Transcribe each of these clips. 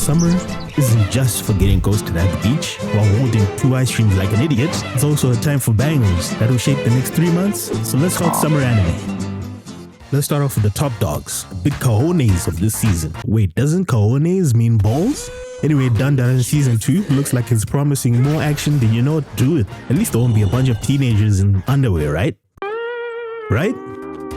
Summer isn't just for getting ghosted at the beach while holding 2 ice creams like an idiot. It's also a time for bangers that will shape the next 3 months. So let's talk summer anime. Let's start off with the top dogs, the big cojones of this season. Wait, doesn't cojones mean balls? Anyway, Dandadan Season 2 looks like it's promising more action than you know what to do with. At least there won't be a bunch of teenagers in underwear, right? Right?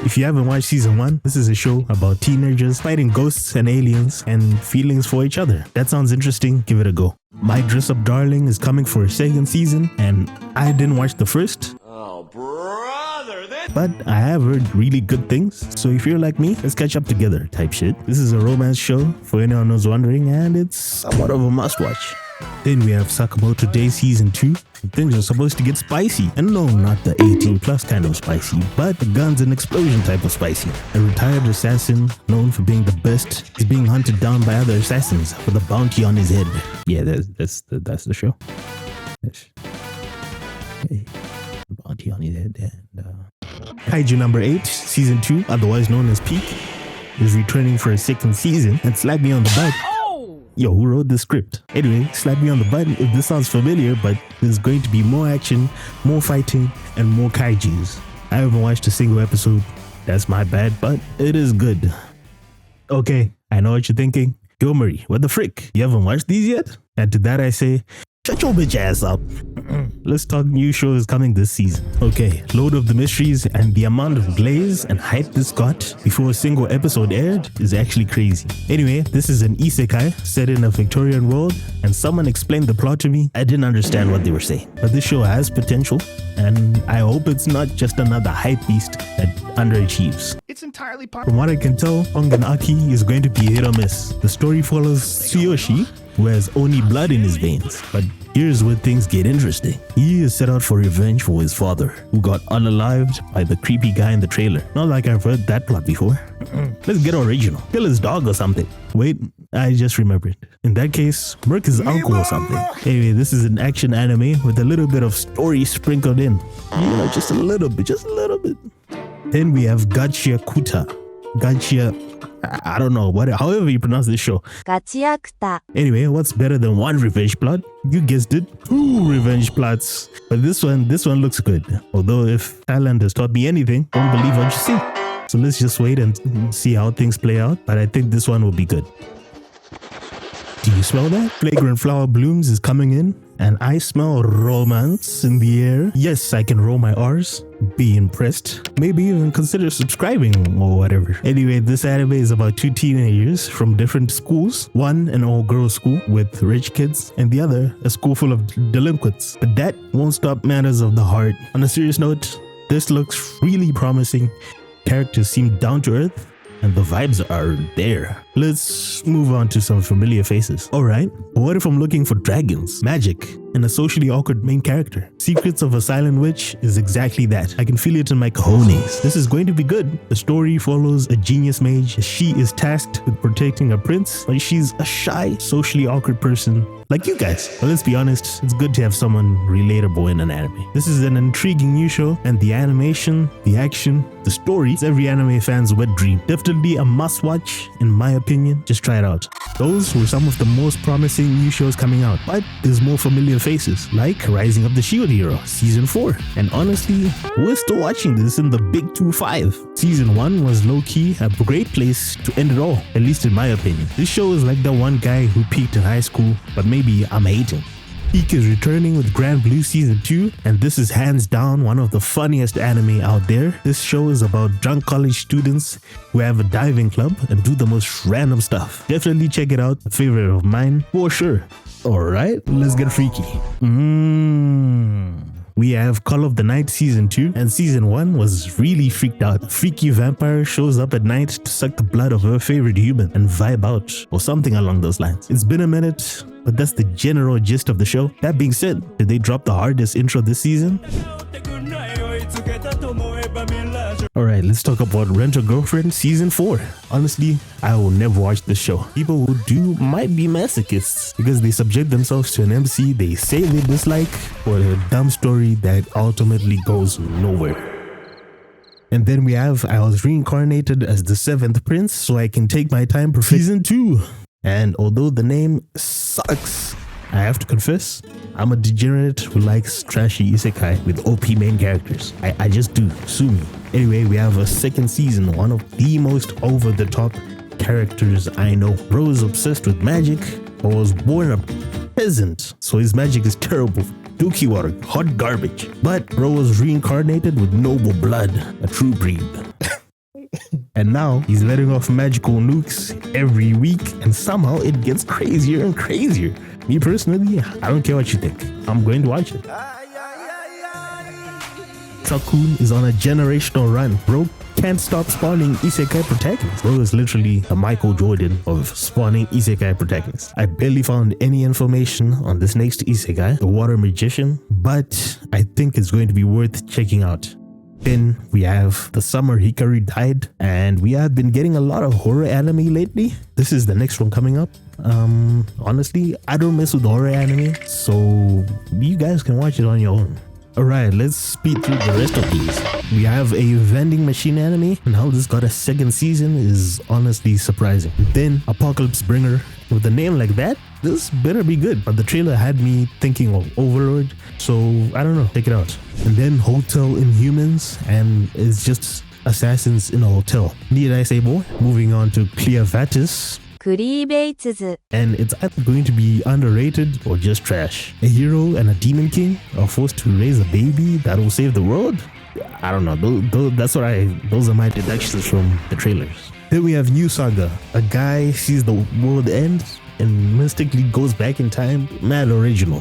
If you haven't watched Season 1, this is a show about teenagers fighting ghosts and aliens and feelings for each other. That sounds interesting, give it a go. My Dress Up Darling is coming for a 2nd season, and I didn't watch the first. Oh, brother! But I have heard really good things, so if you're like me, let's catch up together type shit. This is a romance show, for anyone who's wondering, and it's somewhat of a must-watch. Then we have Sakamoto Day Season 2. Things are supposed to get spicy. And no, not the 18 plus kind of spicy, but the guns and explosion type of spicy. A retired assassin known for being the best is being hunted down by other assassins with a bounty on his head. Yeah, that's the show. Yes. Okay. Bounty on his head. And Kaiju number 8, Season 2, otherwise known as Peak, is returning for a 2nd season and slap me on the butt. Yo, who wrote the script? Anyway, slap me on the butt if this sounds familiar, but there's going to be more action, more fighting, and more kaijus. I haven't watched a single episode. That's my bad, but it is good. Okay, I know what you're thinking. Yo, Marie, what the frick? You haven't watched these yet? And to that I say, shut your bitch ass up. Let's talk new shows coming this season. Okay, Lord of the Mysteries and the amount of glaze and hype this got before a single episode aired is actually crazy. Anyway, this is an isekai set in a Victorian world, and someone explained the plot to me. I didn't understand what they were saying, but this show has potential, and I hope it's not just another hype beast that underachieves. It's entirely possible. From what I can tell, Onganaki is going to be hit or miss. The story follows Tsuyoshi, who has only blood in his veins, but here's where things get interesting. He is set out for revenge for his father, who got unalived by the creepy guy in the trailer. Not like I've heard that plot before. Let's get original. Kill his dog or something. Wait, I just remembered. In that case, murk his uncle or something. Anyway, this is an action anime with a little bit of story sprinkled in. You know, just a little bit. Then we have Gachiakuta. I don't know, however you pronounce this show. Gachiakuta. Anyway, what's better than one revenge plot? You guessed it, 2 revenge plots. But this one looks good. Although if Thailand has taught me anything, don't believe what you see. So let's just wait and see how things play out. But I think this one will be good. Do you smell that? Flagrant Flower Blooms is coming in, and I smell romance in the air. Yes, I can roll my R's. Be impressed. Maybe even consider subscribing or whatever. Anyway, this anime is about 2 teenagers from different schools. One an all-girls school with rich kids, and the other a school full of delinquents. But that won't stop matters of the heart. On a serious note, this looks really promising. Characters seem down to earth, and the vibes are there. Let's move on to some familiar faces. Alright, what if I'm looking for dragons, magic, and a socially awkward main character? Secrets of a Silent Witch is exactly that. I can feel it in my cojones. This is going to be good. The story follows a genius mage. She is tasked with protecting a prince, but she's a shy, socially awkward person like you guys. But let's be honest, it's good to have someone relatable in an anime. This is an intriguing new show, and the animation, the action, the story, it's every anime fan's wet dream. Definitely a must-watch, in my opinion. Just try it out. Those were some of the most promising new shows coming out, but there's more familiar faces, like Rising of the Shield Hero, Season 4. And honestly, we're still watching this in the Big 2-5. Season 1 was low-key a great place to end it all, at least in my opinion. This show is like the one guy who peaked in high school, but maybe I'm hating. Peak is returning with Grand Blue Season 2, and this is hands down one of the funniest anime out there. This show is about drunk college students who have a diving club and do the most random stuff. Definitely check it out, a favorite of mine for sure. Alright, let's get freaky. We have Call of the Night Season 2, and Season 1 was really freaked out. A freaky vampire shows up at night to suck the blood of her favorite human and vibe out, or something along those lines. It's been a minute, but that's the general gist of the show. That being said, did they drop the hardest intro this season? Alright, let's talk about Rent a Girlfriend Season 4. Honestly, I will never watch this show. People who do might be masochists because they subject themselves to an MC they say they dislike for a dumb story that ultimately goes nowhere. And then we have I was reincarnated as the 7th prince so I can take my time for Season 2. And although the name sucks, I have to confess, I'm a degenerate who likes trashy isekai with OP main characters. I just do. Sue me. Anyway, we have a second season, one of the most over-the-top characters I know. Bro is obsessed with magic, but was born a peasant, so his magic is terrible. Dookie water, hot garbage. But bro was reincarnated with noble blood, a true breed. And now he's letting off magical nukes every week, and somehow it gets crazier and crazier. Me personally, I don't care what you think. I'm going to watch it. Sakun is on a generational run. Bro can't stop spawning isekai protagonists. Bro is literally the Michael Jordan of spawning isekai protagonists. I barely found any information on this next isekai, the Water Magician, but I think it's going to be worth checking out. Then we have The Summer Hikari Died, and we have been getting a lot of horror anime lately. This is the next one coming up. Honestly, I don't mess with horror anime, so you guys can watch it on your own. Alright, let's speed through the rest of these. We have a vending machine anime, and how this got a second season is honestly surprising. Then Apocalypse Bringer, with a name like that, this better be good. But the trailer had me thinking of Overlord, so I don't know, check it out. And then Hotel Inhumans, and it's just assassins in a hotel. Need I say more? Moving on to Cleovatis. And it's either going to be underrated or just trash. A hero and a demon king are forced to raise a baby that will save the world? I don't know, those are my deductions from the trailers. Then we have New Saga. A guy sees the world end and mystically goes back in time. Mad original.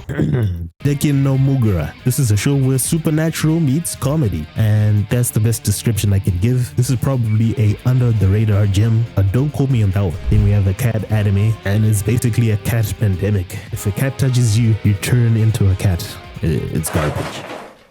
Dekin no Mugura. This is a show where supernatural meets comedy, and that's the best description I can give. This is probably a under the radar gem, but don't quote me on that one. Then we have a cat anime, and it's basically a cat pandemic. If a cat touches you, you turn into a cat. It's garbage.